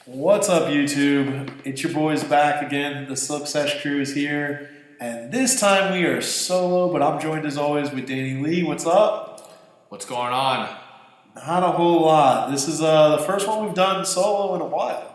What's up, YouTube? It's your boys back again. The Sesh crew is here, and this time we are solo, but I'm joined as always with Danny Lee. What's up? What's going on? Not a whole lot. This is the first one we've done solo in a while.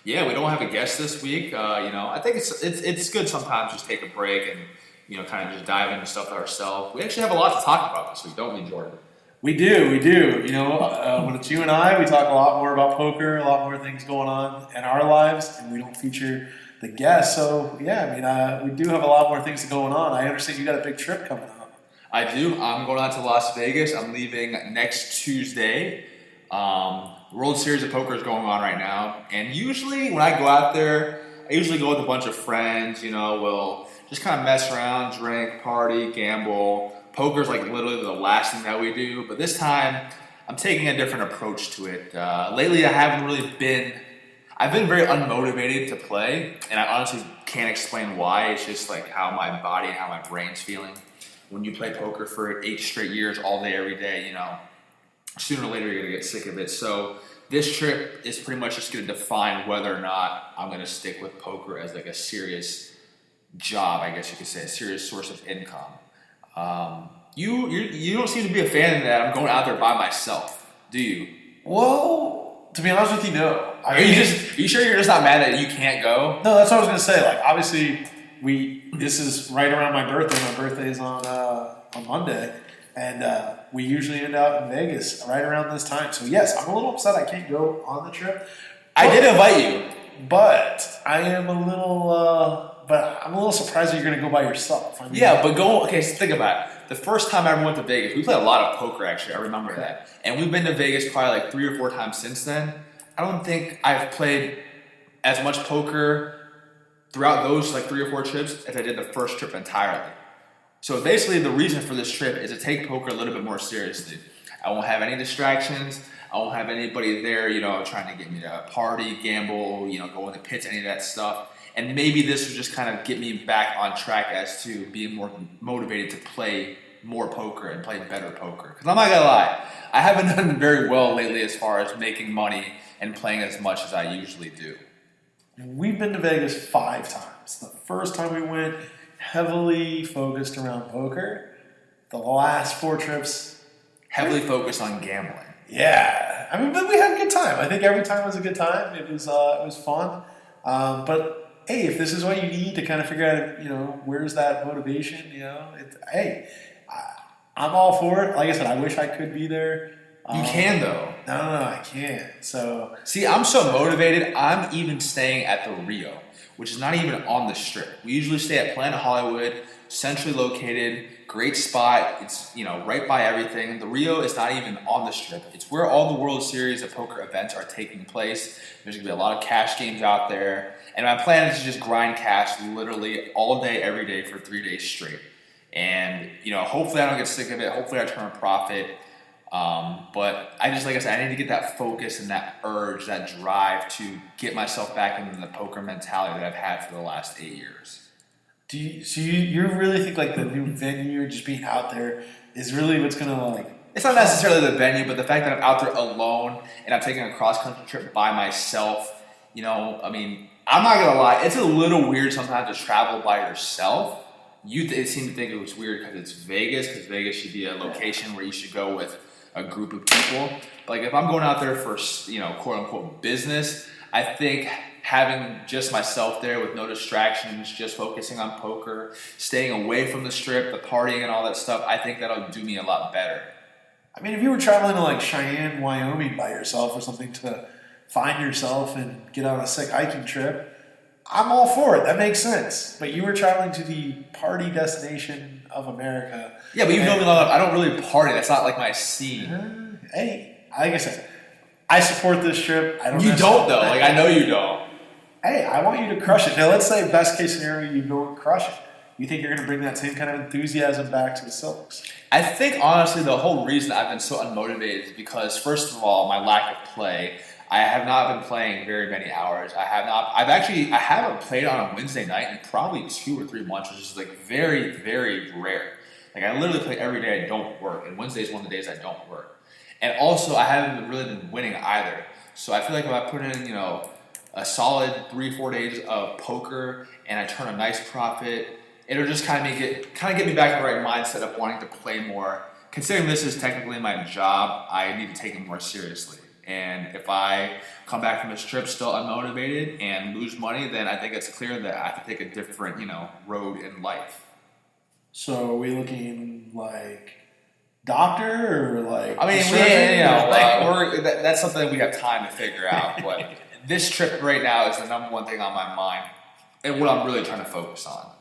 Yeah, we don't have a guest this week. I think it's good sometimes just take a break and kind of just dive into stuff ourselves. We actually have a lot to talk about this week, don't we, Jordan? We do. When it's you and I, we talk a lot more about poker, a lot more things going on in our lives, and we don't feature the guests. So, yeah, we do have a lot more things going on. I understand you got a big trip coming up. I do. I'm going out to Las Vegas. I'm leaving next Tuesday. World Series of Poker is going on right now. And usually when I go out there, I usually go with a bunch of friends. We'll just kind of mess around, drink, party, gamble. Poker's like literally the last thing that we do, but this time I'm taking a different approach to it. Lately, I've been very unmotivated to play, and I honestly can't explain why. It's just like how my body and how my brain's feeling. When you play poker for 8 straight years, all day, every day, sooner or later you're gonna get sick of it. So this trip is pretty much just gonna define whether or not I'm gonna stick with poker as like a serious job, I guess you could say, a serious source of income. You don't seem to be a fan of that. I'm going out there by myself, do you? Well, to be honest with you, no. Are you sure you're just not mad that you can't go? No, that's what I was gonna say. Like, obviously, this is right around my birthday. My birthday is on Monday, and we usually end out in Vegas right around this time. So yes, I'm a little upset I can't go on the trip. I did invite you, but I'm a little surprised that you're going to go by yourself. Okay, so think about it. The first time I ever went to Vegas, we played a lot of poker, actually. I remember that. And we've been to Vegas probably like 3 or 4 times since then. I don't think I've played as much poker throughout those like 3 or 4 trips as I did the first trip entirely. So basically the reason for this trip is to take poker a little bit more seriously. I won't have any distractions. I won't have anybody there, trying to get me to party, gamble, go in the pits, any of that stuff. And maybe this would just kind of get me back on track as to being more motivated to play more poker and play better poker. Because I'm not going to lie, I haven't done very well lately as far as making money and playing as much as I usually do. We've been to Vegas 5 times. The first time we went, heavily focused around poker. The last 4 trips, heavily focused on gambling. Yeah. But we had a good time. I think every time was a good time. It was fun. But hey, if this is what you need to kind of figure out, where's that motivation, I'm all for it. Like I said, I wish I could be there. You can, though. No, I can't. So see, I'm so motivated. I'm even staying at the Rio, which is not even on the Strip. We usually stay at Planet Hollywood, centrally located, great spot. It's right by everything. The Rio is not even on the Strip. It's where all the World Series of Poker events are taking place. There's gonna be a lot of cash games out there, and my plan is to just grind cash literally all day, every day for 3 days straight. And hopefully I don't get sick of it. Hopefully I turn a profit. But like I said, I need to get that focus and that urge, that drive to get myself back into the poker mentality that I've had for the last 8 years. You really think like the new venue, just being out there, is really what's gonna It's not necessarily the venue, but the fact that I'm out there alone and I'm taking a cross-country trip by myself. I'm not gonna lie, it's a little weird sometimes to travel by yourself. They seem to think it was weird because it's Vegas, because Vegas should be a location where you should go with a group of people. But if I'm going out there for quote unquote business, I think having just myself there with no distractions, just focusing on poker, staying away from the Strip, the partying and all that stuff, I think that'll do me a lot better. If you were traveling to like Cheyenne, Wyoming by yourself or something to find yourself and get on a sick hiking trip, I'm all for it. That makes sense. But you were traveling to the party destination of America. Yeah, but you've known me long enough. I don't really party. That's not like my scene. Hey, like I said, I support this trip. You don't, though. I know you don't. Hey, I want you to crush it. Now, let's say best case scenario, you go and crush it. You think you're going to bring that same kind of enthusiasm back to the Silks? I think, honestly, the whole reason I've been so unmotivated is because, first of all, my lack of play. I have not been playing very many hours. I haven't played on a Wednesday night in probably 2 or 3 months, which is very, very rare. I literally play every day I don't work, and Wednesday is one of the days I don't work. And also, I haven't really been winning either. So I feel like if I put in, a solid 3-4 days of poker and I turn a nice profit, it'll just kind of get me back in the right mindset of wanting to play more. Considering this is technically my job, I need to take it more seriously. And if I come back from this trip still unmotivated and lose money, then I think it's clear that I have to take a different, road in life. So are we looking like doctor or like? I mean, surgeon? that's something we have time to figure out. But this trip right now is the number one thing on my mind and what I'm really trying to focus on.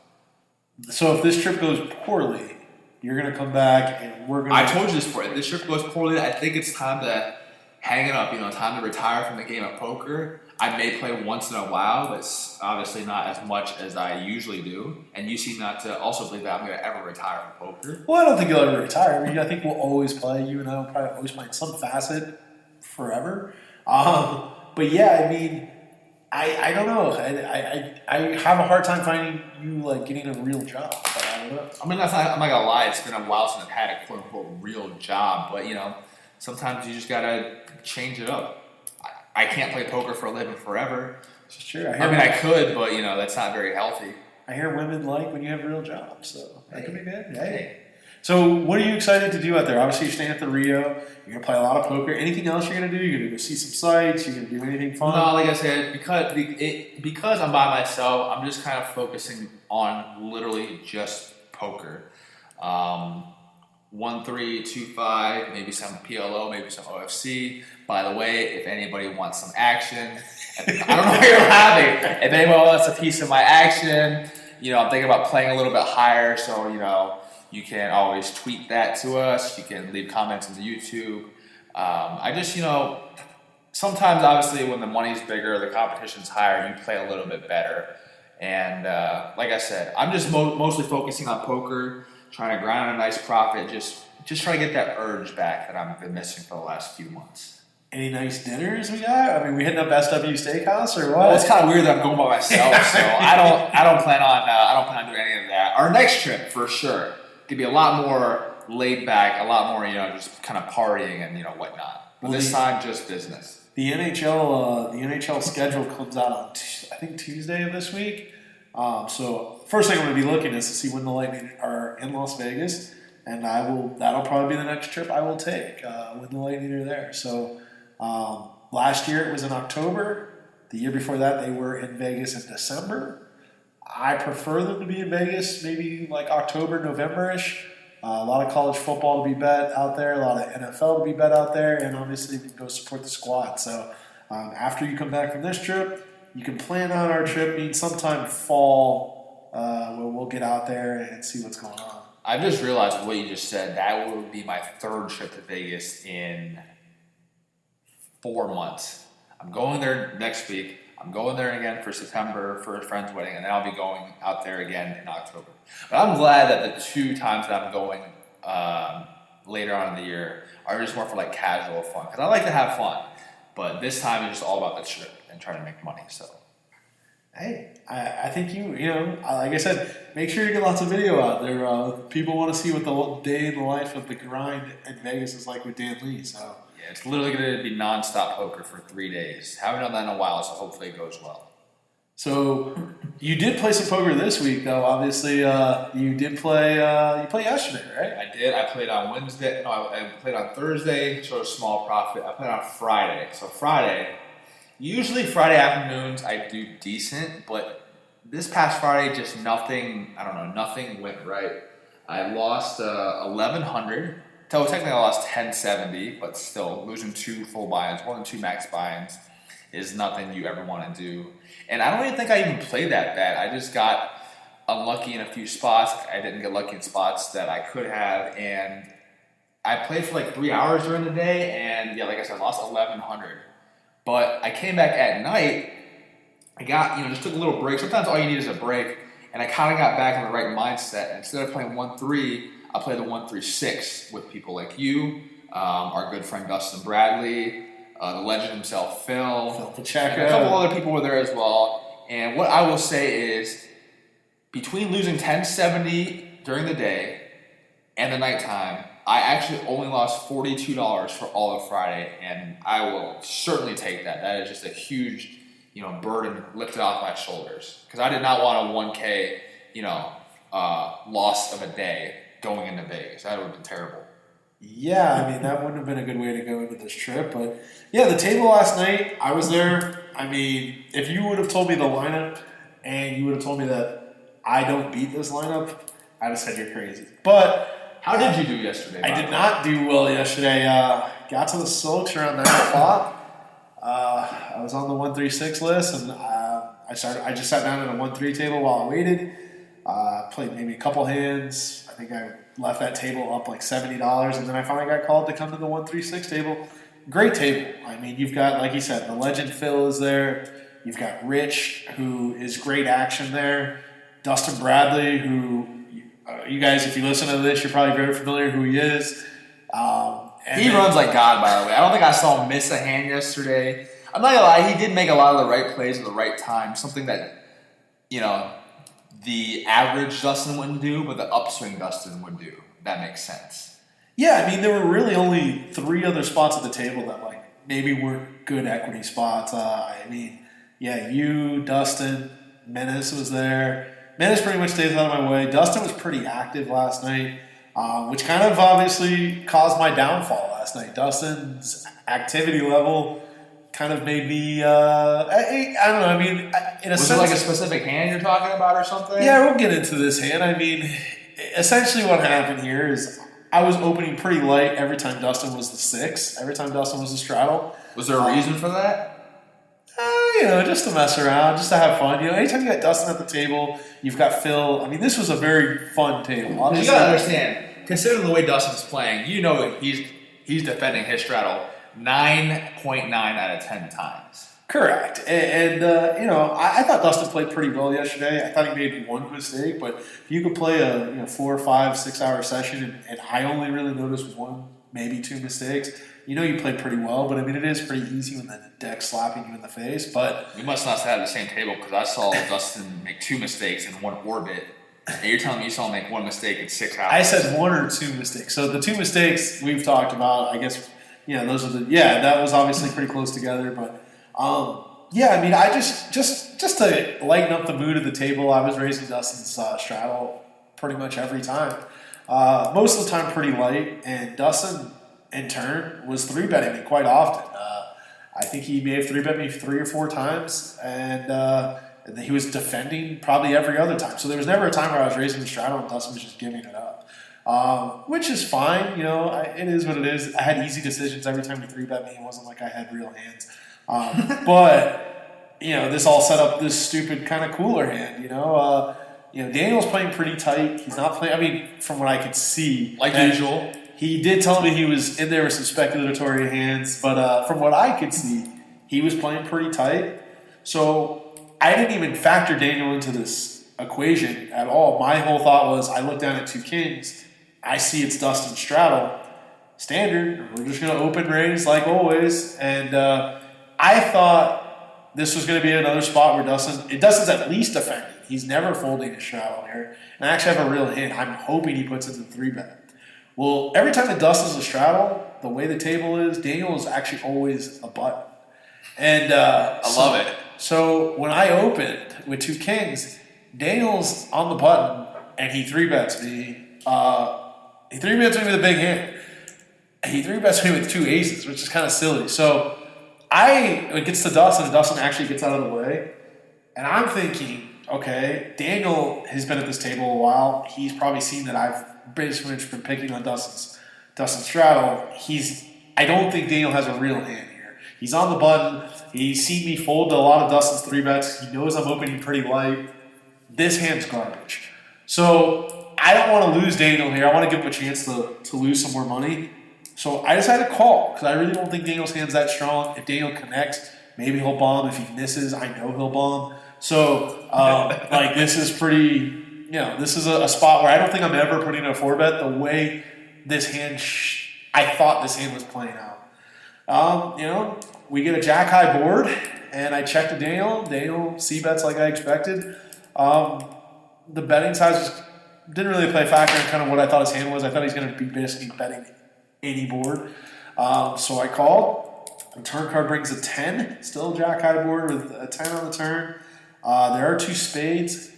So if this trip goes poorly, you're going to come back and we're going to... I told you this before. If this trip goes poorly, I think it's time to hang it up, time to retire from the game of poker. I may play once in a while, but obviously not as much as I usually do. And you seem not to also believe that I'm going to ever retire from poker. Well, I don't think you'll ever retire. I mean, I think we'll always play. You and I will probably always play in some facet forever. But yeah, I mean, I don't know. I have a hard time finding you like getting a real job. But I don't know. I mean, I'm not gonna lie. It's been a while since I've had a quote unquote real job. But sometimes you just gotta change it up. I can't play poker for a living forever. It's true. I could, but that's not very healthy. I hear women like when you have real jobs, so that could be good. Hey. So, what are you excited to do out there? Obviously, you're staying at the Rio. You're gonna play a lot of poker. Anything else you're gonna do? You're gonna go see some sights. You're gonna do anything fun? No, like I said, because I'm by myself, I'm just kind of focusing on literally just poker. 1, 3, 2, 5, maybe some PLO, maybe some OFC. By the way, if anybody wants some action, I don't know what you're having. If anyone wants a piece of my action, I'm thinking about playing a little bit higher. So you can always tweet that to us. You can leave comments on the YouTube. I just sometimes obviously when the money's bigger, the competition's higher, you play a little bit better. And like I said, I'm just mostly focusing on poker, trying to grind on a nice profit, just trying to get that urge back that I've been missing for the last few months. Any nice dinners we got? I mean, we hitting up SW Steakhouse or what? Well, it's kind of weird that I'm going by myself, so I don't plan on doing any of that. Our next trip for sure could be a lot more laid back, a lot more just kind of partying and whatnot. But this time, just business. The NHL schedule comes out on I think Tuesday of this week. So first thing I'm going to be looking is to see when the Lightning are in Las Vegas, and that'll probably be the next trip I will take when the Lightning are there. So last year it was in October. The year before that they were in Vegas in December. I prefer them to be in Vegas maybe like October, November-ish. A lot of college football to be bet out there, a lot of NFL to be bet out there, and obviously we can go support the squad. So after you come back from this trip, you can plan out our trip, mean sometime fall, where we'll get out there and see what's going on. I just realized what you just said. That will be my third trip to Vegas in 4 months. I'm going there next week. I'm going there again for September for a friend's wedding, and then I'll be going out there again in October. But I'm glad that the 2 times that I'm going later on in the year are just more for like casual fun, because I like to have fun. But this time it's just all about the trip and trying to make money. So, hey, I think like I said, make sure you get lots of video out there. People want to see what the day in the life of the grind in Vegas is like with Dan Lee. So yeah, it's literally going to be nonstop poker for 3 days. Haven't done that in a while, so hopefully it goes well. So you did play some poker this week, though. Obviously, you did play. You played yesterday, right? I did. I played on Wednesday. No, I played on Thursday. Showed a small profit. I played on Friday. So usually Friday afternoons I do decent, but this past Friday just nothing. I don't know. Nothing went right. I lost 1,100. So technically I lost 1070, but still losing 2 full buy-ins, 1 and 2 max buy-ins is nothing you ever want to do. And I don't even think I even played that bad. I just got unlucky in a few spots. I didn't get lucky in spots that I could have. And I played for like 3 hours during the day. And yeah, like I said, I lost 1,100. But I came back at night. I got, just took a little break. Sometimes all you need is a break. And I kind of got back in the right mindset. And instead of playing 1-3, I play the 1-3-6 with people like you, our good friend Dustin Bradley, the legend himself, Phil Pacheco. And a couple other people were there as well. And what I will say is, between losing 1070 during the day and the nighttime, I actually only lost $42 for all of Friday, and I will certainly take that. That is just a huge, burden lifted off my shoulders. Because I did not want a 1K, loss of a day going into Vegas. That would have been terrible. Yeah, I mean, that wouldn't have been a good way to go into this trip. But yeah, the table last night, I was there. I mean, if you would have told me the lineup and you would have told me that I don't beat this lineup, I'd have said you're crazy. But how did you do yesterday? I did not do well yesterday. Got to the Silks around 9 o'clock. I was on the 136 list, and I just sat down at a 1-3 table while I waited. Played maybe a couple hands. I think I left that table up like $70, and then I finally got called to come to the 136 table. Great table. I mean, you've got, like you said, the legend Phil is there. You've got Rich, who is great action there. Dustin Bradley, who you guys, if you listen to this, you're probably very familiar who he is. He runs like God, by the way. I don't think I saw him miss a hand yesterday. I'm not gonna lie, he did make a lot of the right plays at the right time. Something that, the average Dustin wouldn't do, but the upswing Dustin would do. That makes sense. Yeah, I mean, there were really only 3 other spots at the table that maybe weren't good equity spots. You, Dustin, Menace was there. Menace pretty much stays out of my way. Dustin was pretty active last night, which kind of obviously caused my downfall last night. Dustin's activity level kind of made me, I don't know, I mean, in a sense. Was it like a specific hand you're talking about or something? Yeah, we'll get into this hand. I mean, essentially what happened here is I was opening pretty light every time Dustin was the 6, every time Dustin was the straddle. Was there a reason for that? Just to mess around, just to have fun. Anytime you got Dustin at the table, you've got Phil. I mean, this was a very fun table. You gotta understand, considering the way Dustin's playing, he's defending his straddle 9.9 out of 10 times. Correct. And I thought Dustin played pretty well yesterday. I thought he made one mistake, but if you could play a 4, 5, 6 hour session and I only really noticed 1, maybe 2 mistakes, you played pretty well. But I mean, it is pretty easy when the deck's slapping you in the face. But we must not have the same table because I saw Dustin make 2 mistakes in 1 orbit. And you're telling me you saw him make 1 mistake in 6 hours. I said 1 or 2 mistakes. So the 2 mistakes we've talked about, I guess, those are that was obviously pretty close together. But I mean, I just to lighten up the mood of the table, I was raising Dustin's straddle pretty much every time. Most of the time pretty light, and Dustin in turn was 3-betting me quite often. I think he may have 3-bet me 3 or 4 times, and he was defending probably every other time. So there was never a time where I was raising the straddle and Dustin was just giving it up, which is fine. It is what it is. I had easy decisions every time he 3-bet me. It wasn't like I had real hands. But this all set up this stupid kind of cooler hand. Daniel's playing pretty tight. He's not playing. I mean, from what I could see, like usual. He did tell me he was in there with some speculatory hands, but from what I could see, he was playing pretty tight. So I didn't even factor Daniel into this equation at all. My whole thought was I look down at 2 kings, I see it's Dustin straddle, standard. We're just going to open raise like always, and I thought this was going to be another spot where Dustin's at least defending. He's never folding his straddle here, and I actually have a real hand. I'm hoping he puts it in 3-bet. Well, every time that Dustin's a straddle, the way the table is, Daniel is actually always a button. And I love it. So when I opened with 2 kings, Daniel's on the button, and he 3-bets me. He 3-bets me with a big hand. He 3-bets me with 2 aces, which is kind of silly. So it gets to Dustin, and Dustin actually gets out of the way. And I'm thinking, okay, Daniel has been at this table a while. He's probably seen that I've basically been picking on Dustin's straddle. I don't think Daniel has a real hand here. He's on the button. He's seen me fold to a lot of Dustin's 3-bets. He knows I'm opening pretty light. This hand's garbage. So I don't want to lose Daniel here. I want to give him a chance to lose some more money. So I decided to call because I really don't think Daniel's hand's that strong. If Daniel connects, maybe he'll bomb. If he misses, I know he'll bomb. So this is pretty... this is a spot where I don't think I'm ever putting a 4-bet the way this hand, I thought this hand was playing out. We get a jack-high board, and I check to Daniel. Daniel C-bets like I expected. The betting size was didn't really play a factor in kind of what I thought his hand was. I thought he was going to be basically betting any board. So I called. The turn card brings a 10. Still jack high board with a 10 on the turn. There are 2 spades.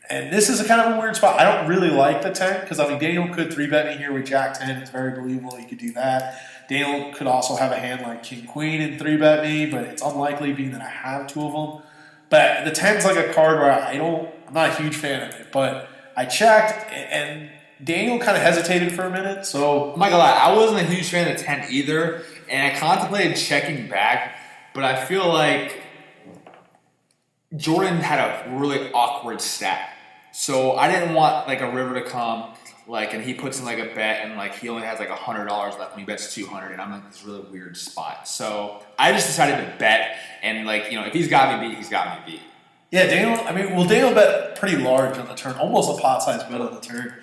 And this is a kind of a weird spot. I don't really like the 10 because, I mean, Daniel could 3-bet me here with jack 10. It's very believable he could do that. Daniel could also have a hand like king queen and 3-bet me, but it's unlikely being that I have 2 of them. But the 10's like a card where I'm not a huge fan of it. But I checked, and Daniel kind of hesitated for a minute. So I'm not gonna lie, I wasn't a huge fan of 10 either, and I contemplated checking back, but I feel like Jordan had a really awkward stack. So I didn't want like a river to come, like, and he puts in like a bet, and like he only has like $100 left, and he bets 200, and I'm in this really weird spot. So I just decided to bet, and like, you know, if he's got me beat, he's got me beat. yeah, Daniel bet pretty large on the turn, almost a pot size bet on the turn,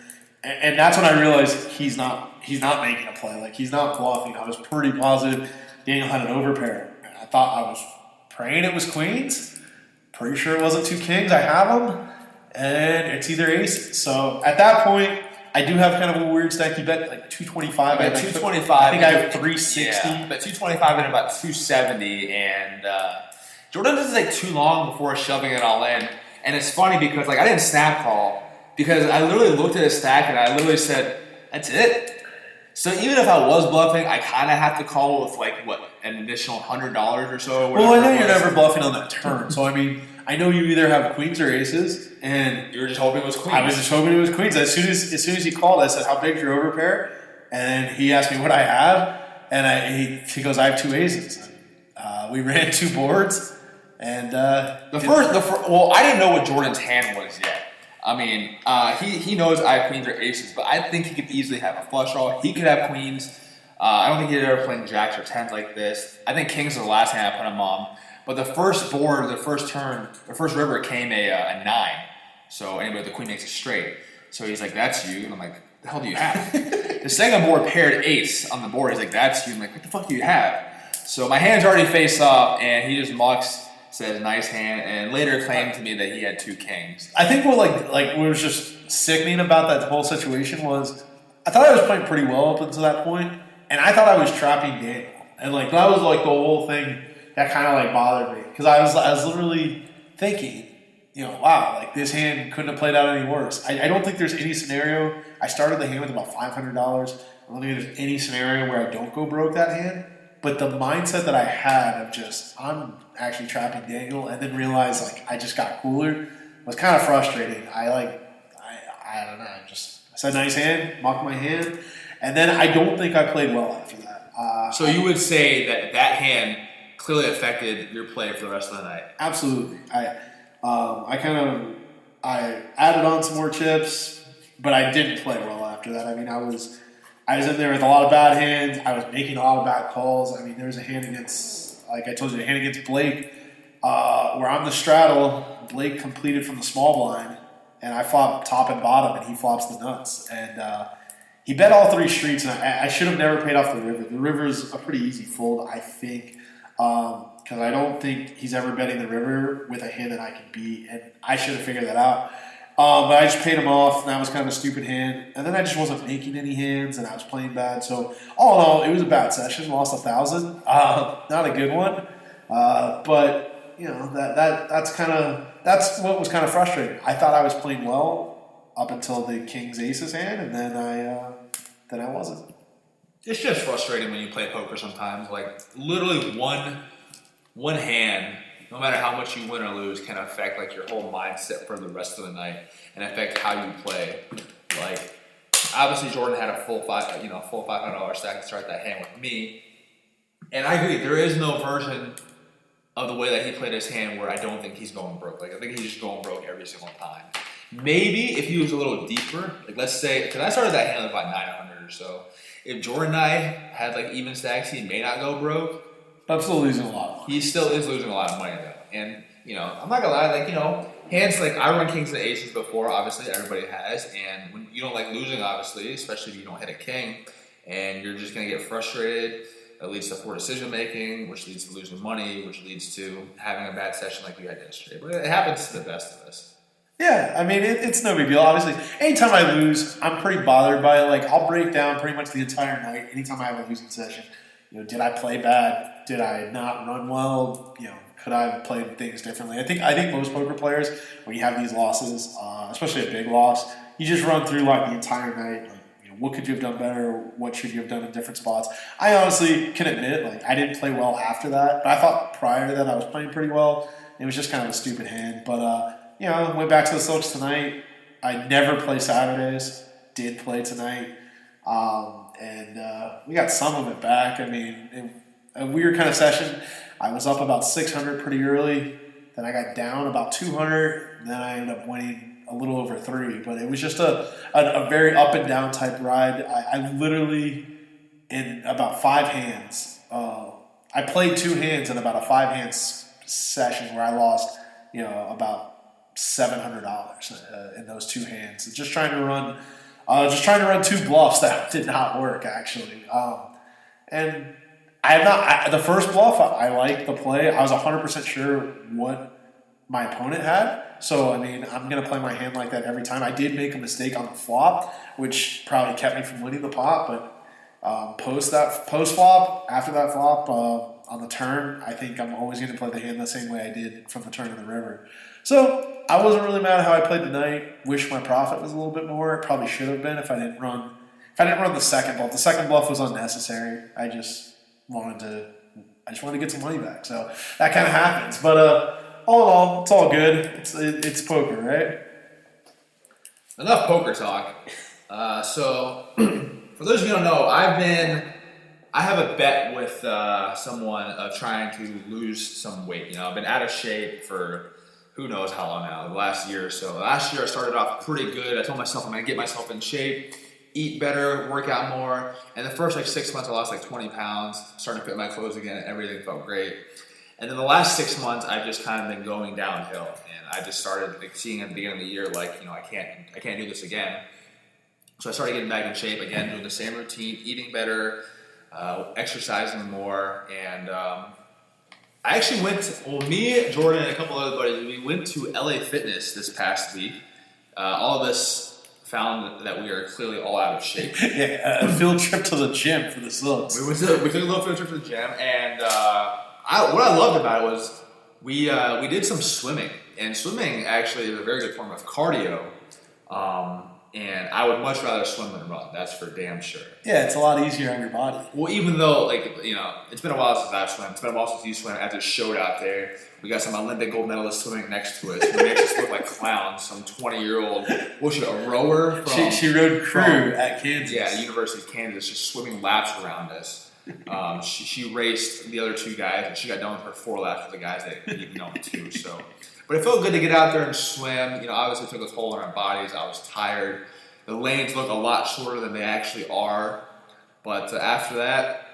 and that's when I realized he's not making a play, like he's not bluffing. I was pretty positive Daniel had an overpair. I thought I was praying it was queens. Pretty sure it wasn't 2 kings. I have them, and it's either aces. So at that point, I do have kind of a weird stack. You bet like 225. I bet 225. I think I have 360. Yeah, but 225 and about 270, and Jordan doesn't take too long before shoving it all in. And it's funny because like I didn't snap call because I literally looked at his stack and I literally said, "That's it." So even if I was bluffing, I kind of have to call with like what, an additional $100 or so. Well, I know you're never bluffing on that turn. So I mean, I know you either have queens or aces, and you were just hoping it was queens. I was just hoping it was queens. As soon as he called, I said, "How big's your overpair?" And he asked me what I have, and he goes, "I have 2 aces." We ran 2 boards, and well, I didn't know what Jordan's hand was yet. I mean, he knows I have queens or aces, but I think he could easily have a flush draw. He could have queens. I don't think he'd ever playing jacks or 10s like this. I think kings are the last hand I put him on. But the first board, the first turn, the first river came a 9. So anyway, the queen makes it straight. So he's like, "That's you." And I'm like, "The hell do you have?" The second board paired ace on the board. He's like, "That's you." I'm like, "What the fuck do you have?" So my hand's already face up, and he just mucks, says nice hand, and later claimed to me that he had 2 kings. I think what what was just sickening about that whole situation was I thought I was playing pretty well up until that point, and I thought I was trapping Daniel, and like that was like the whole thing that kind of like bothered me because I was literally thinking, you know, wow, like this hand couldn't have played out any worse. I don't think there's any scenario. I started the hand with about $500. I don't think there's any scenario where I don't go broke that hand. But the mindset that I had of just, I'm actually trapping Daniel, and then realized like I just got cooler was kind of frustrating. I don't know. I said nice hand, mocked my hand, and then I don't think I played well after that. So you would say that hand clearly affected your play for the rest of the night? Absolutely. I added on some more chips, but I didn't play well after that. I mean, I was in there with a lot of bad hands. I was making a lot of bad calls. I mean, there was a hand against, like I told you, a hand against Blake where I'm the straddle. Blake completed from the small blind, and I flop top and bottom, and he flops the nuts. And he bet all 3 streets, and I should have never paid off the river. The river is a pretty easy fold, I think, because I don't think he's ever betting the river with a hand that I can beat, and I should have figured that out. But I just paid him off, and that was kind of a stupid hand. And then I just wasn't making any hands, and I was playing bad. So all in all, it was a bad session. Lost 1,000. Not a good one. But you know that's what was kind of frustrating. I thought I was playing well up until the King's Aces hand, and then I wasn't. It's just frustrating when you play poker sometimes. Like literally one hand, no matter how much you win or lose, can affect like your whole mindset for the rest of the night and affect how you play. Like obviously Jordan had a full $500 stack to start that hand with me, and I agree there is no version of the way that he played his hand where I don't think he's going broke. Like I think he's just going broke every single time. Maybe if he was a little deeper, like let's say, because I started that hand with about 900 or so. If Jordan and I had like even stacks, he may not go broke. But I'm still losing a lot of money. He still is losing a lot of money though. And, you know, I'm not gonna lie, like, you know, hands like I run kings and aces before, obviously, everybody has. And when you don't like losing, obviously, especially if you don't hit a king, and you're just gonna get frustrated, that leads to poor decision making, which leads to losing money, which leads to having a bad session like we had yesterday. But it happens to the best of us. Yeah, I mean, it's no big deal. Obviously, anytime I lose, I'm pretty bothered by it. Like, I'll break down pretty much the entire night anytime I have a losing session. Did I play bad? Did I not run well? Could I have played things differently? I think most poker players, when you have these losses, especially a big loss, you just run through like the entire night. Like, what could you have done better? What should you have done in different spots? I honestly can admit, like, I didn't play well after that, but I thought prior to that I was playing pretty well. It was just kind of a stupid hand, but went back to the Silks tonight. I never play Saturdays. Did play tonight. And we got some of it back. I mean, a weird kind of session. I was up about 600 pretty early. Then I got down about 200. And then I ended up winning a little over 3. But it was just a very up and down type ride. I literally, in about 5 hands, I played 2 hands in about a 5-hand session where I lost, about $700 in those 2 hands. Just trying to run 2 bluffs that did not work actually. And I have not. The first bluff I liked the play. I was 100% sure what my opponent had. So I mean, I'm gonna play my hand like that every time. I did make a mistake on the flop, which probably kept me from winning the pot. But post flop, after that flop, on the turn, I think I'm always going to play the hand the same way I did from the turn of the river. So I wasn't really mad at how I played tonight. Wish my profit was a little bit more. It probably should have been if I didn't run the second bluff. The second bluff was unnecessary. I just wanted to get some money back. So that kind of happens. But all in all, it's all good. It's poker, right? Enough poker talk. So for those of you who don't know, I have a bet with someone of trying to lose some weight. I've been out of shape for who knows how long now, the last year or so. Last year I started off pretty good. I told myself I'm going to get myself in shape, eat better, work out more. And the first 6 months I lost 20 pounds, starting to fit my clothes again, and everything felt great. And then the last 6 months I've just kind of been going downhill. And I just started seeing at the beginning of the year I can't do this again. So I started getting back in shape again, doing the same routine, eating better, exercising more, and I actually me, Jordan, and a couple other buddies, we went to LA Fitness this past week. All of us found that we are clearly all out of shape. Yeah, a field trip to the gym for the Silks. We took a little field trip to the gym, and what I loved about it was we did some swimming, and swimming actually is a very good form of cardio. And I would much rather swim than run. That's for damn sure. Yeah, it's a lot easier on your body. Well, even though, it's been a while since I've swum. It's been a while since you swam. As it showed out there, we got some Olympic gold medalists swimming next to us. We makes us look like clowns. Some 20-year-old, a rower from... She rode crew at Kansas. Yeah, the University of Kansas, just swimming laps around us. She raced the other 2 guys, and she got done with her 4 laps with the guys that you've known too, so... But it felt good to get out there and swim. Obviously it took a toll on our bodies. I was tired. The lanes look a lot shorter than they actually are. But after that,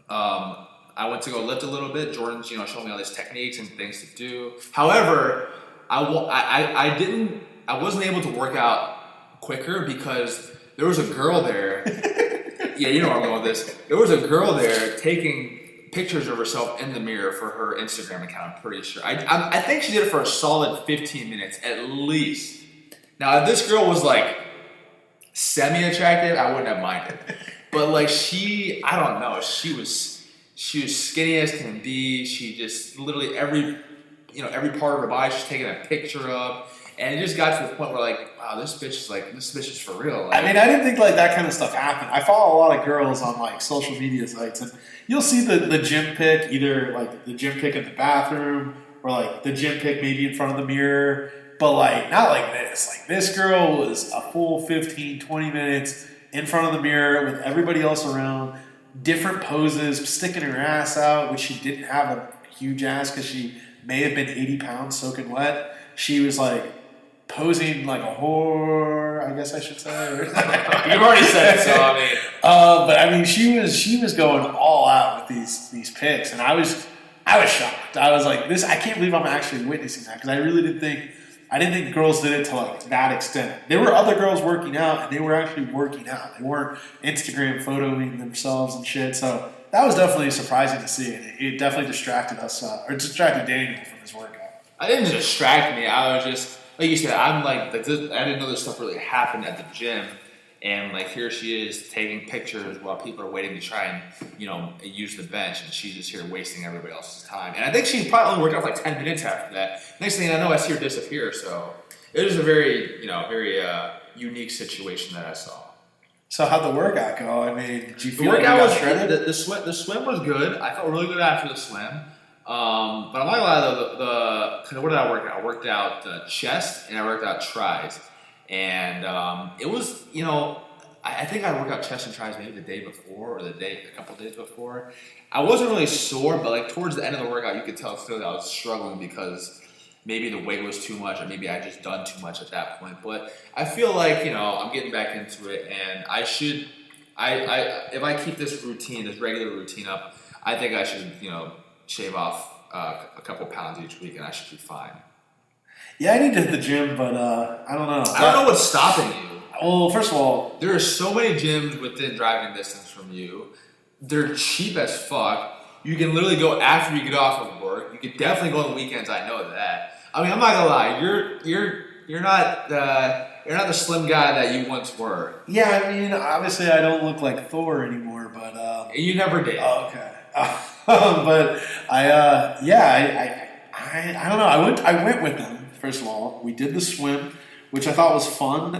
I went to go lift a little bit. Jordan's, showing me all these techniques and things to do. However, I wasn't able to work out quicker because there was a girl there. Yeah, you know where I'm going with this. There was a girl there taking pictures of herself in the mirror for her Instagram account, I'm pretty sure. I think she did it for a solid 15 minutes, at least. Now, if this girl was, semi-attractive, I wouldn't have minded. But, I don't know, she was skinny as can be. She just, literally every part of her body she's taking a picture of. And it just got to the point where, wow, this bitch is for real. I didn't think, that kind of stuff happened. I follow a lot of girls on, social media sites, and you'll see the gym pic, either, the gym pic in the bathroom or, the gym pic maybe in front of the mirror, but, not like this. This girl was a full 15, 20 minutes in front of the mirror with everybody else around, different poses, sticking her ass out, which she didn't have a huge ass because she may have been 80 pounds soaking wet. She was, posing like a whore, I guess I should say. You've already said it, so but she was going all out with these pics, and I was shocked. I was like, I can't believe I'm actually witnessing that, because I really didn't think girls did it to that extent. There were other girls working out, and they were actually working out. They weren't Instagram photoing themselves and shit. So that was definitely surprising to see, and it definitely distracted us, or distracted Daniel from his workout. I didn't distract me. I was just like you said, I'm like this, I didn't know this stuff really happened at the gym. And like here she is taking pictures while people are waiting to try and use the bench, and she's just here wasting everybody else's time. And I think she probably only worked out for like 10 minutes after that. Next thing I know, I see her disappear. So it was a very unique situation that I saw. So how'd the workout go? I mean, did you feel The like you workout got was shredded? the swim was good. I felt really good after the swim. But I'm not gonna lie though, cause what did I work out? I worked out chest and I worked out tris. And it was, I think I worked out chest and tris maybe the day before or a couple days before. I wasn't really sore, but like towards the end of the workout, you could tell still that I was struggling because maybe the weight was too much or maybe I just done too much at that point. But I feel like, I'm getting back into it, and I should, if I keep this regular routine up, I think I should, shave off a couple pounds each week and I should be fine. Yeah, I need to hit the gym, but I don't know. I don't know what's stopping you. Well, first of all, there are so many gyms within driving distance from you. They're cheap as fuck. You can literally go after you get off of work. You can definitely go on the weekends. I know that. I mean, I'm not gonna lie. You're not the slim guy that you once were. Yeah, I mean, obviously I don't look like Thor anymore, but you never did. Oh, okay. But I don't know. I went with them. First of all, we did the swim, which I thought was fun.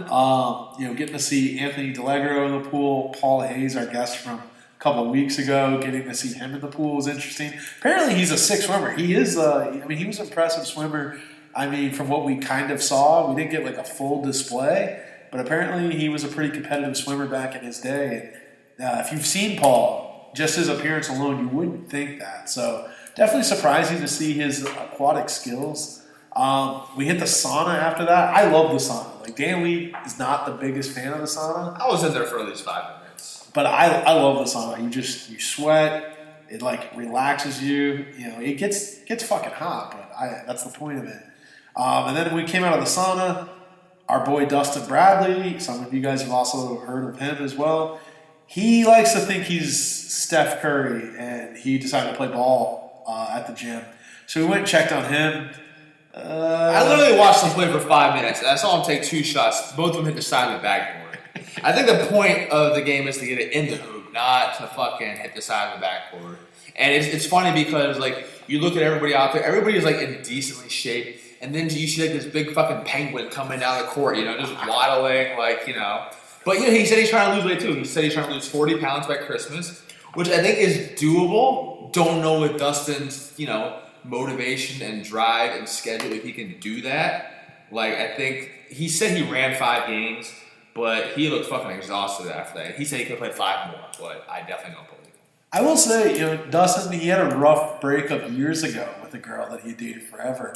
Getting to see Anthony Delegro in the pool, Paul Hayes, our guest from a couple of weeks ago, getting to see him in the pool was interesting. Apparently, he's a sick swimmer. He is. He was an impressive swimmer. I mean, from what we kind of saw, we didn't get like a full display, but apparently he was a pretty competitive swimmer back in his day. And if you've seen Paul, just his appearance alone, you wouldn't think that. So definitely surprising to see his aquatic skills. We hit the sauna after that. I love the sauna. Like, Dan Lee is not the biggest fan of the sauna. I was in there for at least 5 minutes. But I love the sauna. You sweat. It like relaxes you. It gets fucking hot, but that's the point of it. And then when we came out of the sauna, our boy Dustin Bradley, some of you guys have also heard of him as well. He likes to think he's Steph Curry, and he decided to play ball at the gym. So we went and checked on him. I literally watched him play for 5 minutes. I saw him take 2 shots. Both of them hit the side of the backboard. I think the point of the game is to get it in the hoop, not to fucking hit the side of the backboard. And it's funny because like you look at everybody out there, everybody is like in decently shape, and then you see like this big fucking penguin coming down the court, just waddling, But he said he's trying to lose weight too. He said he's trying to lose 40 pounds by Christmas, which I think is doable. Don't know with Dustin's, motivation and drive and schedule if he can do that. Like, I think he said he ran 5 games, but he looked fucking exhausted after that. He said he could play 5 more, but I definitely don't believe him. I will say, Dustin, he had a rough breakup years ago with a girl that he dated forever,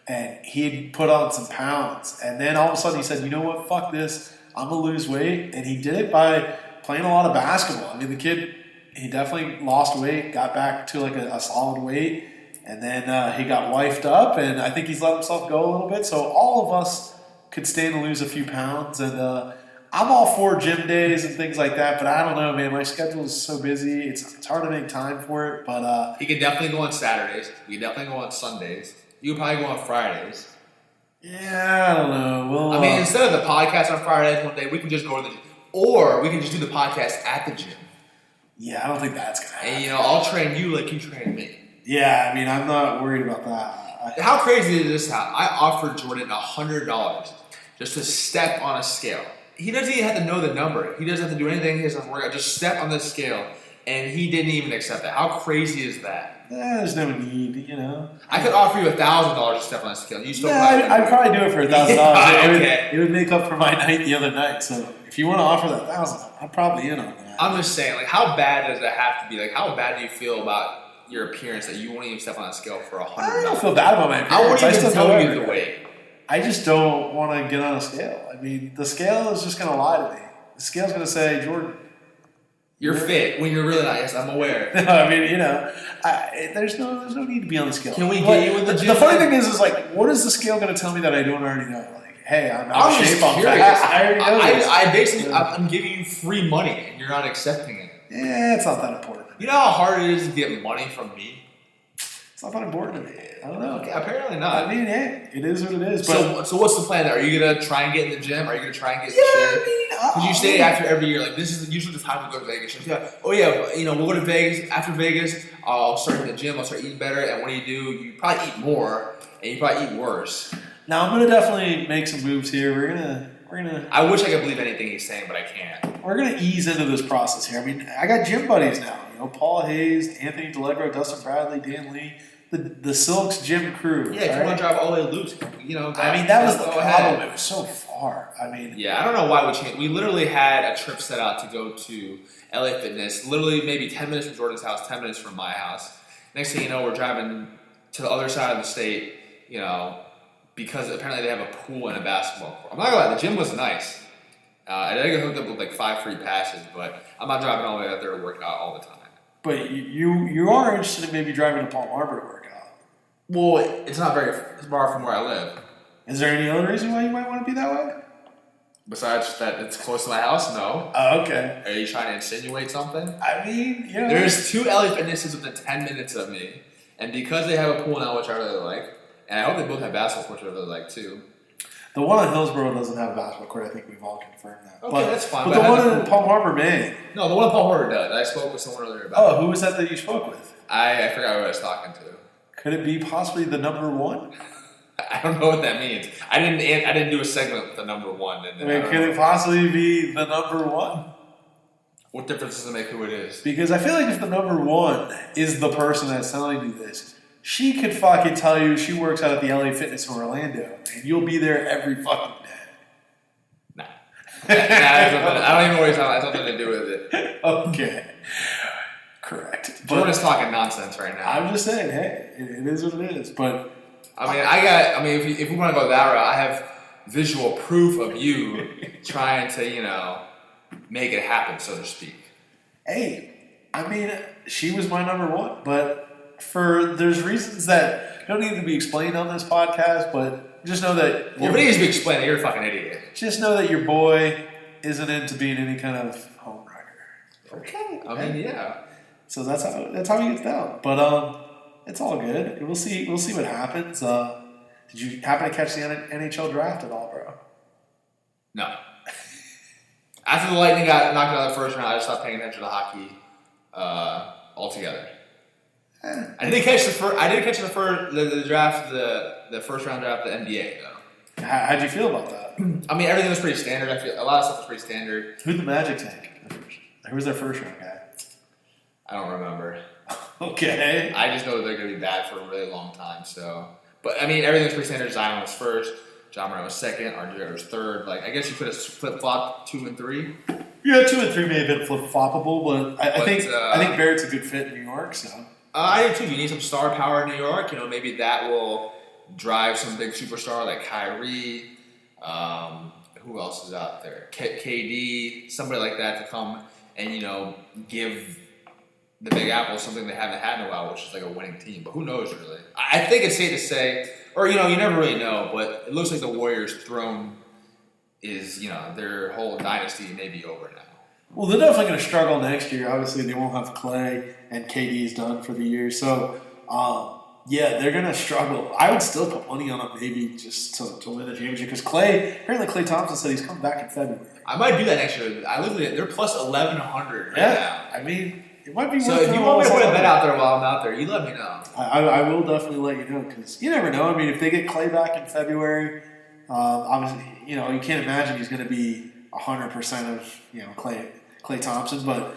and he had put on some pounds, and then all of a sudden he said, you know what, fuck this, I'm going to lose weight, and he did it by playing a lot of basketball. I mean, the kid, he definitely lost weight, got back to like a solid weight, and then he got wifed up, and I think he's let himself go a little bit. So all of us could stand to lose a few pounds, and I'm all for gym days and things like that, but I don't know, man. My schedule is so busy. It's hard to make time for it, but... he could definitely go on Saturdays. We definitely go on Sundays. You could probably go on Fridays. Yeah, I don't know. Well, instead of the podcast on Fridays one day, we can just go to the gym. Or we can just do the podcast at the gym. Yeah, I don't think that's going to happen. And, I'll train you like you train me. Yeah, I mean, I'm not worried about that. How crazy is this? How I offered Jordan $100 just to step on a scale. He doesn't even have to know the number. He doesn't have to do anything. He doesn't work out. Just step on the scale, and he didn't even accept that. How crazy is that? There's no need, I could offer you $1,000 to step on a scale. You still I'd probably do it for $1,000. Okay. It would make up for my night the other night. So if you want to offer that $1,000, I'm probably in on that. I'm just saying, like, how bad does it have to be? Like, how bad do you feel about your appearance that you won't even step on a scale for $100? I don't feel bad about my appearance. I wouldn't even tell you the weight. I just don't want to get on a scale. I mean, the scale is just going to lie to me. The scale's going to say, Jordan, you're fit when you're really not. Yes, I'm aware. No, I mean, there's no need to be on the scale. Can we get you in the gym? The funny thing is like, what is the scale going to tell me that I don't already know? Like, hey, I'm out of shape. I'm fat. I already know this. I basically, I'm giving you free money, and you're not accepting it. Yeah, it's not that important. You know how hard it is to get money from me? It's not that important to me. I don't know. Okay, apparently not. I mean, hey, it is what it is. But So what's the plan there? Are you gonna try and get in the gym? Are you gonna try and get in shape? Because you say after every year, like, this is usually the time to go to Vegas. Yeah. Oh yeah, we'll go to Vegas. After Vegas, I'll start in the gym. I'll start eating better. And what do? You probably eat more, and you probably eat worse. Now I'm gonna definitely make some moves here. We're gonna. I wish I could believe anything he's saying, but I can't. We're gonna ease into this process here. I mean, I got gym buddies now. Paul Hayes, Anthony DeLegro, Dustin Bradley, Dan Lee, the Silks gym crew. Yeah, if you want to drive all the way to Luke, I mean, that was the problem. It was so far. I mean, yeah, I don't know why we changed. We literally had a trip set out to go to LA Fitness. Literally, maybe 10 minutes from Jordan's house, 10 minutes from my house. Next thing you know, we're driving to the other side of the state. Because apparently they have a pool and a basketball court. I'm not gonna lie, the gym was nice. I did get hooked up with like 5 free passes, but I'm not driving all the way out there to work out all the time. But you are interested in maybe driving to Palm Harbor to work out. Well, it's not very far from where I live. Is there any other reason why you might want to be that way? Besides that it's close to my house? No. Oh, okay. Are you trying to insinuate something? I mean, There's 2 LA Fitnesses within 10 minutes of me. And because they have a pool now, which I really like, and I hope they both have basketball courts, which I really like too. The one in Hillsborough doesn't have a basketball court. I think we've all confirmed that. Okay, that's fine. But the one in Palm Harbor may. No, the one in Palm Harbor does. I spoke with someone earlier about it. Who was that you spoke with? I forgot who I was talking to. Could it be possibly the number one? I don't know what that means. I didn't do a segment with the number one. Could it possibly be the number one? What difference does it make who it is? Because I feel like if the number one is the person that's telling you this, she could fucking tell you she works out at the LA Fitness in Orlando, and you'll be there every fucking day. Nah. I don't even know what he's talking about. It has nothing to do with it. Okay. Correct. Jordan is talking nonsense right now. I'm just saying, hey, it is what it is. But if we want to go that route, I have visual proof of you trying to, make it happen, so to speak. Hey, she was my number one, but there's reasons that don't need to be explained on this podcast, but just know that... Well, if it needs to be explained, you're a fucking idiot. Just know that your boy isn't into being any kind of home wrecker. Okay. Yeah. So that's how he gets down. But it's all good. We'll see what happens. Did you happen to catch the NHL draft at all, bro? No. After the Lightning got knocked out of the first round, I just stopped paying attention to hockey altogether. I did catch the draft, the first round draft, the NBA though. How'd you feel about that? Everything was pretty standard. I feel a lot of stuff was pretty standard. Who'd the Magic take? Who was their first round guy? I don't remember. Okay. I just know that they're going to be bad for a really long time. But everything was pretty standard. Zion was first, John Moran was second, RJ was third. I guess you could have flip flopped 2 and 3. Yeah, 2 and 3 may have been flip floppable, but I think Barrett's a good fit in New York. So I do too. You need some star power in New York. Maybe that will drive some big superstar like Kyrie. Who else is out there? KD, somebody like that to come and give the Big Apple something they haven't had in a while, which is like a winning team. But who knows, really? I think it's safe to say, or you never really know, but it looks like the Warriors' throne is, their whole dynasty may be over now. Well, they're definitely going to struggle next year. Obviously, they won't have Clay, and KD is done for the year. So, they're going to struggle. I would still put money on them maybe just to win the championship because apparently Klay Thompson said he's coming back in February. I might do that next year. They're plus 1,100 right now. It might be worth. So if you want me to put a bet out there while I'm out there, you let me know. I will definitely let you know because you never know. If they get Clay back in February, obviously, you can't imagine he's going to be 100% of Klay Thompson, but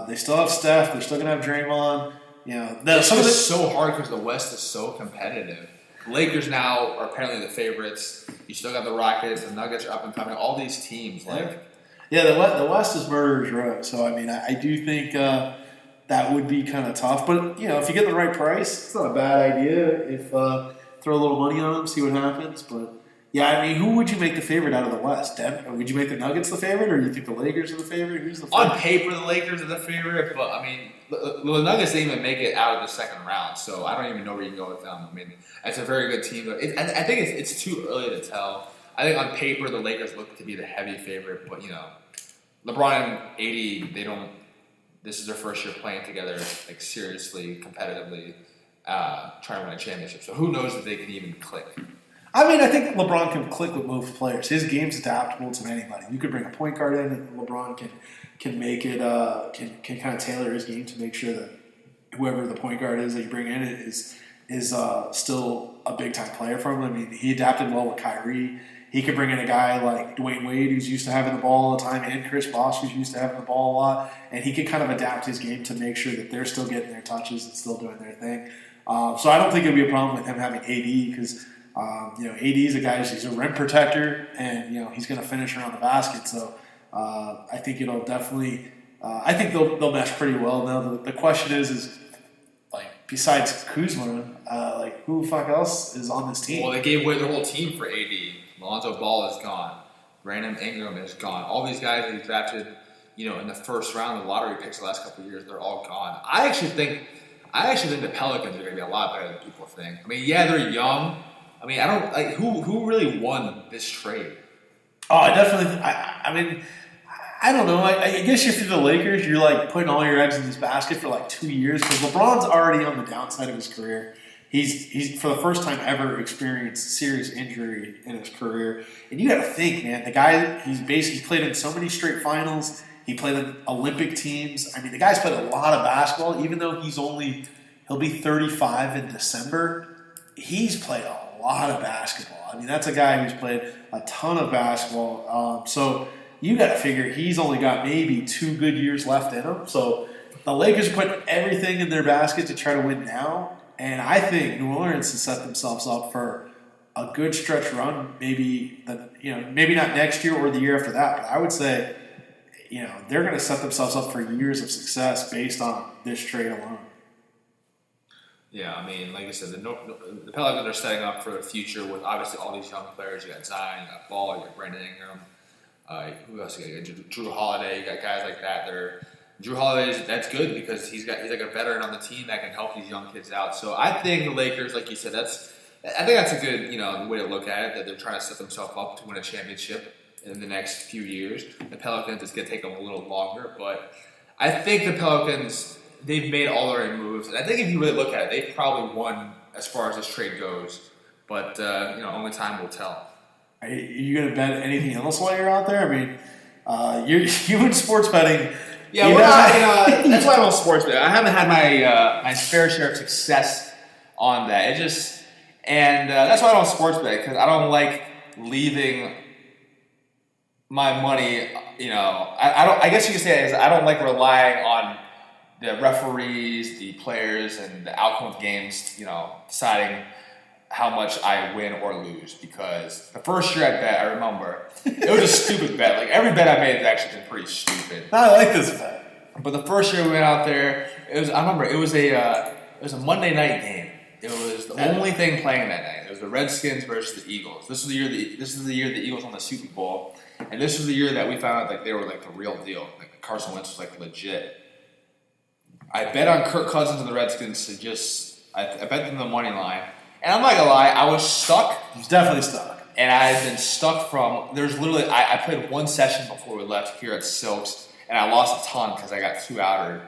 they still have Steph. They're still going to have Draymond. It's just so hard because the West is so competitive. Lakers now are apparently the favorites. You still got the Rockets. The Nuggets are up and coming. All these teams, the West is murderer's row. So I do think that would be kind of tough. But if you get the right price, it's not a bad idea. If throw a little money on them, see what happens. But who would you make the favorite out of the West? Would you make the Nuggets the favorite, or do you think the Lakers are the favorite? Who's the favorite? On paper, the Lakers are the favorite, but the Nuggets didn't even make it out of the second round, so I don't even know where you can go with them. It's a very good team. I think it's too early to tell. I think on paper, the Lakers look to be the heavy favorite, but LeBron and AD, they don't. This is their first year playing together, seriously, competitively. trying to win a championship. So who knows if they can even click. I mean, I think LeBron can click with most players. His game's adaptable to anybody. You could bring a point guard in, and LeBron can make it can kind of tailor his game to make sure that whoever the point guard is that you bring in is still a big time player for him. I mean, he adapted well with Kyrie. He could bring in a guy like Dwayne Wade, who's used to having the ball all the time, and Chris Bosh, who's used to having the ball a lot, and he could kind of adapt his game to make sure that they're still getting their touches and still doing their thing. So I don't think it would be a problem with him having AD because. AD is a guy, he's a rim protector, and he's going to finish around the basket. So I think it'll definitely. I think they'll mesh pretty well. Now the question is like besides Kuzma, like who the fuck else is on this team? Well, they gave away their whole team for AD. Lonzo Ball is gone. Brandon Ingram is gone. All these guys that he drafted, in the first round of the lottery picks the last couple of years, they're all gone. I actually think the Pelicans are going to be a lot better than people think. I mean, yeah, they're young. I mean, I don't like who really won this trade. Oh, I definitely. I mean, I don't know. I guess if you're the Lakers, you're like putting all your eggs in this basket for like 2 years because LeBron's already on the downside of his career. He's for the first time ever experienced serious injury in his career, and you got to think, man. The guy he's played in so many straight finals. He played in Olympic teams. I mean, the guy's played a lot of basketball. Even though he'll be 35 in December. He's played a lot of basketball. I mean, that's a guy who's played a ton of basketball. So you got to figure he's only got maybe 2 good years left in him. So the Lakers are putting everything in their basket to try to win now. And I think New Orleans has set themselves up for a good stretch run. Maybe not next year or the year after that. But I would say, they're going to set themselves up for years of success based on this trade alone. Yeah, I mean, like I said, the Pelicans are setting up for the future with obviously all these young players. You got Zion, you got Ball, you got Brandon Ingram. Who else? You got Drew Holiday. You got guys like that. Drew Holiday. That's good because he's like a veteran on the team that can help these young kids out. So I think the Lakers, like you said, I think that's a good way to look at it. That they're trying to set themselves up to win a championship in the next few years. The Pelicans, it's going to take them a little longer, but I think the Pelicans. They've made all the right moves, and I think if you really look at it, they've probably won as far as this trade goes. But only time will tell. Are you going to bet anything else while you're out there? I mean, you in sports betting. Yeah, that's why I'm on sports betting. I haven't had my fair share of success on that. That's why I'm on sports betting because I don't like leaving my money. I guess you could say is I don't like relying on the referees, the players, and the outcome of games, deciding how much I win or lose. Because the first year I bet, I remember, it was a stupid bet. Like, every bet I made has actually been pretty stupid. I like this bet. But the first year we went out there, it was a Monday night game. It was the only thing playing that night. It was the Redskins versus the Eagles. This is the year the Eagles won the Super Bowl. And this was the year that we found out like they were like the real deal. Like Carson Wentz was like legit. I bet on Kirk Cousins and the Redskins I bet them the money line. And I'm not going to lie, I was stuck. He was definitely stuck. And I had been stuck I played one session before we left here at Silks, and I lost a ton because I got 2 outed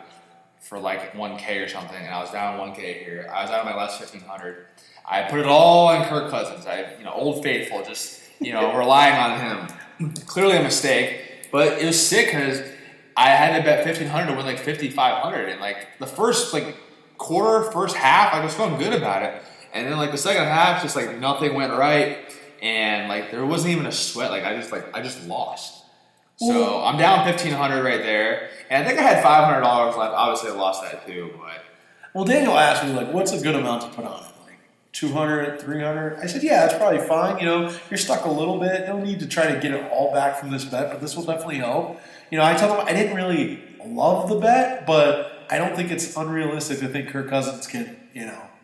for like 1K or something, and I was down 1K here. I was out of my last 1,500. I put it all on Kirk Cousins. Old faithful, just, relying on him. Clearly a mistake, but it was sick because I had to bet 1,500 to win like 5,500, and like the first first half, I was feeling good about it, and then like the second half, just like nothing went right, and like there wasn't even a sweat. Like I just lost. So I'm down 1,500 right there, and I think I had $500 left. Obviously, I lost that too, but Daniel asked me like, "What's a good amount to put on it?" 200, 300. I said, yeah, that's probably fine. You're stuck a little bit. No need to try to get it all back from this bet, but this will definitely help. I told him I didn't really love the bet, but I don't think it's unrealistic to think Kirk Cousins can,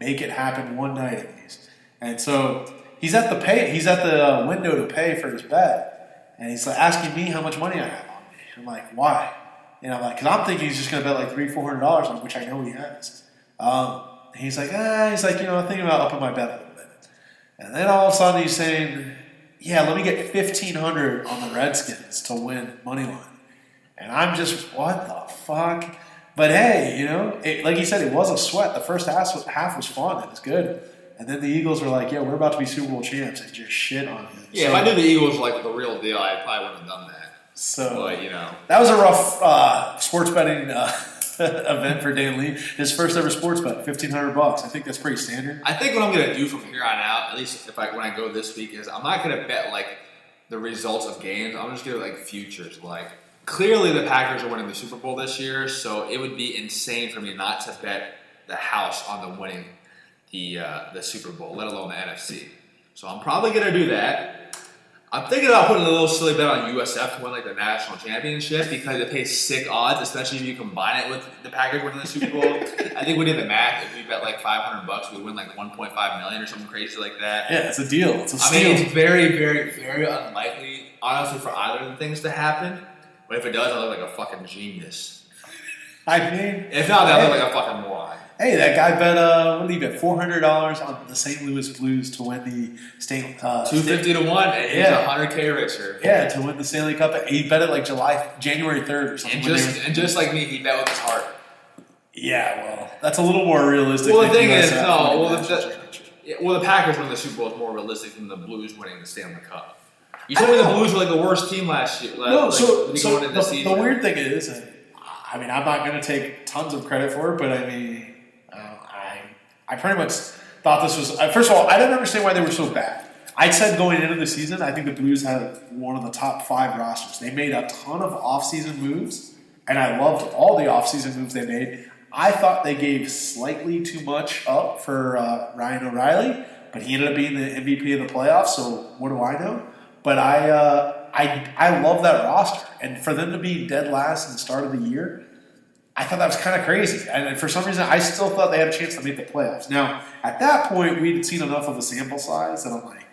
make it happen one night at least. And so he's at the window to pay for his bet, and he's like asking me how much money I have on me. I'm like, why? And I'm like, because I'm thinking he's just going to bet like $300-400 on, which I know he has. He's like, I'm thinking about upping my bet a little bit. And then all of a sudden he's saying, yeah, let me get $1,500 on the Redskins to win money line. And I'm just, what the fuck? But hey, like you said, it was a sweat. The first half was fun. It was good. And then the Eagles were like, yeah, we're about to be Super Bowl champs, and just shit on him. Yeah, if I knew the Eagles were like the real deal, I probably wouldn't have done that. So, but, that was a rough sports betting event for Dan Lee. His first ever sports bet, $1,500. I think that's pretty standard. I think what I'm going to do from here on out, at least when I go this week, is I'm not going to bet like the results of games. I'm just going to like futures. Like clearly the Packers are winning the Super Bowl this year, so it would be insane for me not to bet the house on the winning the Super Bowl, let alone the NFC. So I'm probably going to do that. I'm thinking about putting a little silly bet on USF to win like the national championship because it pays sick odds, especially if you combine it with the Packers winning the Super Bowl. I think we did the math. If we bet like $500, we win like $1.5 million or something crazy like that. Yeah, it's a deal. It's a steal. I mean, it's very, very, very unlikely, honestly, for either of the things to happen. But if it does, I look like a fucking genius. I mean, if not, I look like a fucking moron. Hey, that guy bet what did he bet? $400 on the St. Louis Blues to win the state. $250 to 1, and he's $100K richer. Yeah, to win the Stanley Cup. He bet it like January 3rd or something. And just like me, he bet with his heart. Yeah, well, that's a little more realistic. Well, the thing is, the Packers winning the Super Bowl is more realistic than the Blues winning the Stanley Cup. You told me the Blues were like the worst team last year. No, so the weird thing is, I mean, I'm not going to take tons of credit for it, but I mean, I pretty much thought this was. First of all, I didn't understand why they were so bad. I said going into the season, I think the Blues had one of the top 5 rosters. They made a ton of offseason moves, and I loved all the offseason moves they made. I thought they gave slightly too much up for Ryan O'Reilly, but he ended up being the MVP of the playoffs, so what do I know? But I love that roster, and for them to be dead last in the start of the year, I thought that was kind of crazy. And for some reason, I still thought they had a chance to make the playoffs. Now, at that point, we'd seen enough of a sample size that I'm like,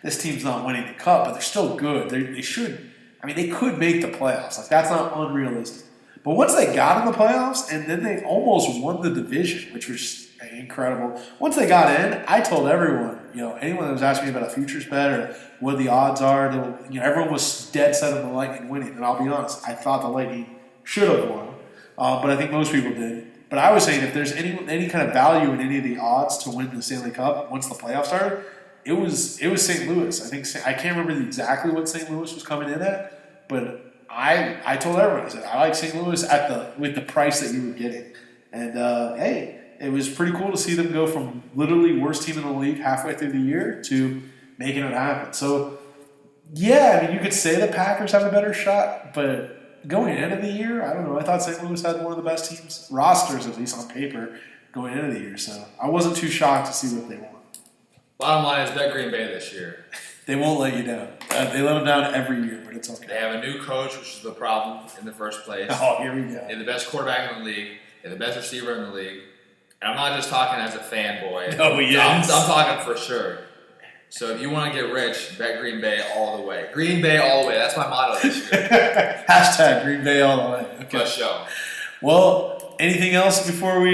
this team's not winning the cup, but they're still good. They should. I mean, they could make the playoffs. Like, that's not unrealistic. But once they got in the playoffs, and then they almost won the division, which was incredible. Once they got in, I told everyone, anyone that was asking me about a futures bet or what the odds are, everyone was dead set on the Lightning winning. And I'll be honest, I thought the Lightning should have won. But I think most people did. But I was saying if there's any kind of value in any of the odds to win the Stanley Cup once the playoffs started, it was St. Louis. I can't remember exactly what St. Louis was coming in at, but I told everyone, I said I like St. Louis with the price that you were getting. And hey, it was pretty cool to see them go from literally worst team in the league halfway through the year to making it happen. So yeah, I mean you could say the Packers have a better shot, but going into the year, I don't know. I thought St. Louis had one of the best teams, rosters at least on paper, going into the year. So I wasn't too shocked to see what they won. Bottom line is bet Green Bay this year. They won't let you down. They let them down every year, but it's okay. They have a new coach, which is the problem in the first place. Oh, here we go. They have the best quarterback in the league. They have the best receiver in the league. And I'm not just talking as a fanboy. Oh, yes. I'm talking for sure. So if you want to get rich, bet Green Bay all the way. Green Bay all the way. That's my motto this year. Hashtag Green Bay all the way. Okay. For sure. Well, anything else before we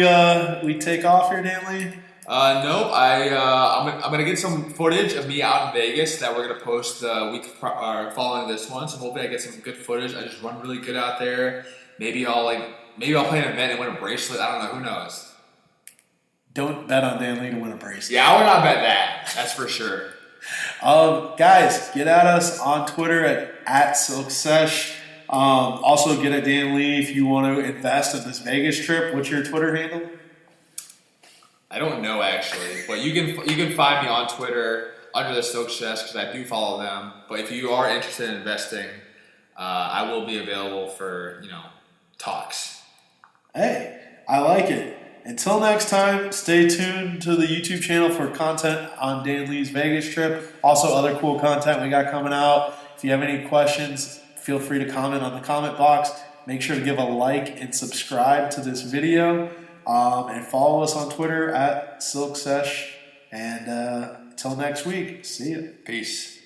take off here, Dan Lee? No. I'm gonna get some footage of me out in Vegas that we're gonna post the week following this one. So hopefully I get some good footage. I just run really good out there. Maybe I'll play an event and win a bracelet. I don't know. Who knows? Don't bet on Dan Lee to win a bracelet. Yeah, I would not bet that. That's for sure. Guys, get at us on Twitter at SilkSesh. Also, get at Dan Lee if you want to invest in this Vegas trip. What's your Twitter handle? I don't know actually, but you can find me on Twitter under the SilkSesh because I do follow them. But if you are interested in investing, I will be available for talks. Hey, I like it. Until next time, stay tuned to the YouTube channel for content on Dan Lee's Vegas trip. Also, other cool content we got coming out. If you have any questions, feel free to comment on the comment box. Make sure to give a like and subscribe to this video. And follow us on Twitter at SilkSesh. And until next week, see you. Peace.